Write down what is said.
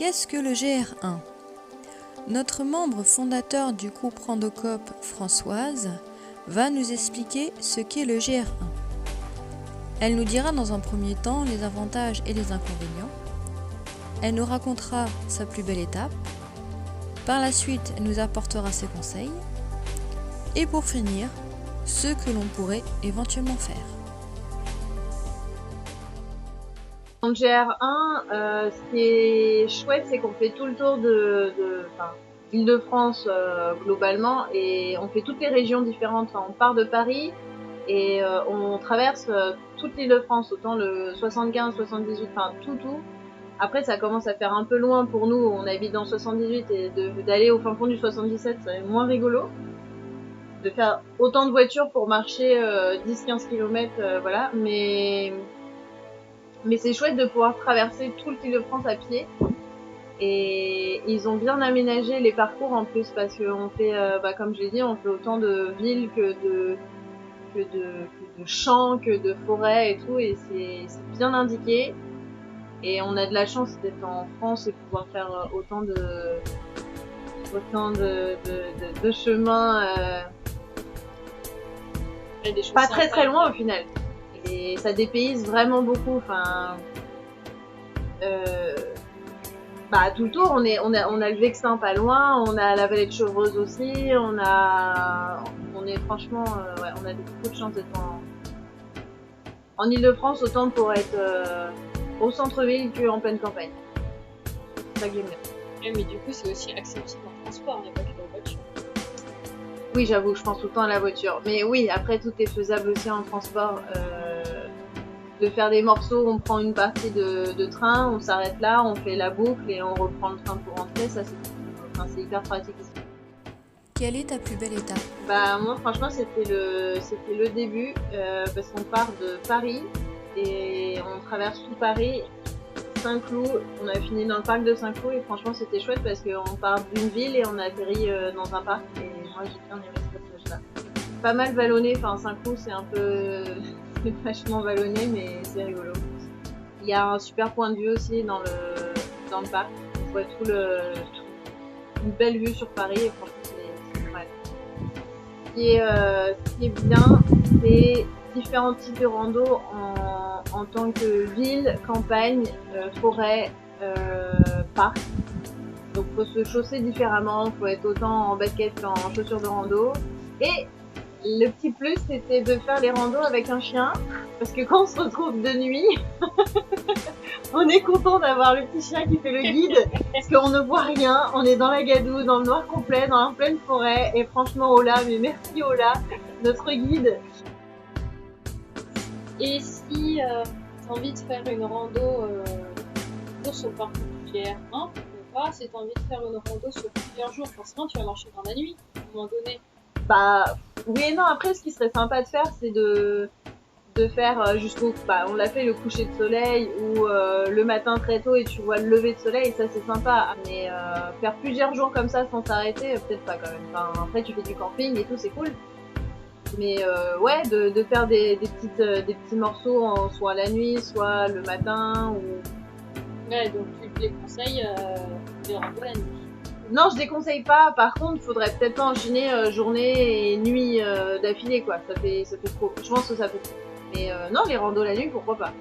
Qu'est-ce que le GR1? Notre membre fondateur du groupe Randocop, Françoise, va nous expliquer ce qu'est le GR1. Elle nous dira dans un premier temps les avantages et les inconvénients. Elle nous racontera sa plus belle étape. Par la suite, elle nous apportera ses conseils. Et pour finir, ce que l'on pourrait éventuellement faire. En GR1, ce qui est chouette, c'est qu'on fait tout le tour de l'Île-de-France globalement, et on fait toutes les régions différentes. Enfin, on part de Paris et on traverse toute l'Île-de-France, autant le 75, 78, enfin tout. Après, ça commence à faire un peu loin pour nous, on habite dans le 78, et d'aller au fin fond du 77, c'est moins rigolo. De faire autant de voitures pour marcher 10-15 km, voilà, mais c'est chouette de pouvoir traverser tout l'Île-de-France à pied. Et ils ont bien aménagé les parcours en plus, parce qu'on fait, comme je l'ai dit, on fait autant de villes que de champs, que de forêts et tout, et c'est bien indiqué. Et on a de la chance d'être en France et pouvoir faire autant de chemins, pas très loin au final. Et ça dépayse vraiment beaucoup. Enfin, tout le tour, on a le Vexin pas loin, on a la vallée de Chevreuse aussi, on est franchement, on a beaucoup de chance d'être en Île-de-France, autant pour être au centre-ville qu'en pleine campagne. C'est ça que j'aime bien. Ouais, mais du coup, c'est aussi accessible en transport, il n'y a pas que la voiture. Oui, j'avoue, je pense tout le temps à la voiture. Mais oui, après, tout est faisable aussi en transport. De faire des morceaux, on prend une partie de train, on s'arrête là, on fait la boucle et on reprend le train pour rentrer. Ça, c'est hyper pratique aussi. Quelle est ta plus belle étape? Moi, franchement, c'était le début, parce qu'on part de Paris et on traverse tout Paris. Saint-Cloud, on a fini dans le parc de Saint-Cloud, et franchement c'était chouette parce qu'on part d'une ville et on atterrit dans un parc, et moi j'ai bien aimé ce passage-là. Pas mal vallonné, enfin Saint-Cloud c'est un peu c'est vachement vallonné, mais c'est rigolo. Il y a un super point de vue aussi dans le parc, on voit une belle vue sur Paris, et franchement c'est vrai. Ce qui est bien, c'est différents types de rando en tant que ville, campagne, forêt, parc. Donc faut se chausser différemment, faut être autant en basket qu'en chaussures de rando. Et le petit plus, c'était de faire les randos avec un chien, parce que quand on se retrouve de nuit, on est content d'avoir le petit chien qui fait le guide, parce qu'on ne voit rien, on est dans la gadoue, dans le noir complet, dans la pleine forêt, et franchement Ola, mais merci Ola, notre guide. Et si t'as envie de faire une rando sur le parcours du GR1, pourquoi pas, si t'as envie de faire une rando sur plusieurs jours, forcément tu vas marcher dans la nuit, à un moment donné. Oui et non, après ce qui serait sympa de faire, c'est de faire jusqu'au, on l'a fait le coucher de soleil, ou le matin très tôt et tu vois le lever de soleil, et ça c'est sympa. Mais faire plusieurs jours comme ça sans s'arrêter, peut-être pas quand même. Enfin, après tu fais du camping et tout, c'est cool. Mais ouais, de faire des petits morceaux, soit la nuit, soit le matin, ou... Ouais, donc tu te les conseilles de rando la nuit. Non, je déconseille pas. Par contre, faudrait peut-être pas enchaîner journée et nuit d'affilée, quoi. Ça fait trop. Je pense que ça fait trop. Mais non, les randos la nuit, pourquoi pas.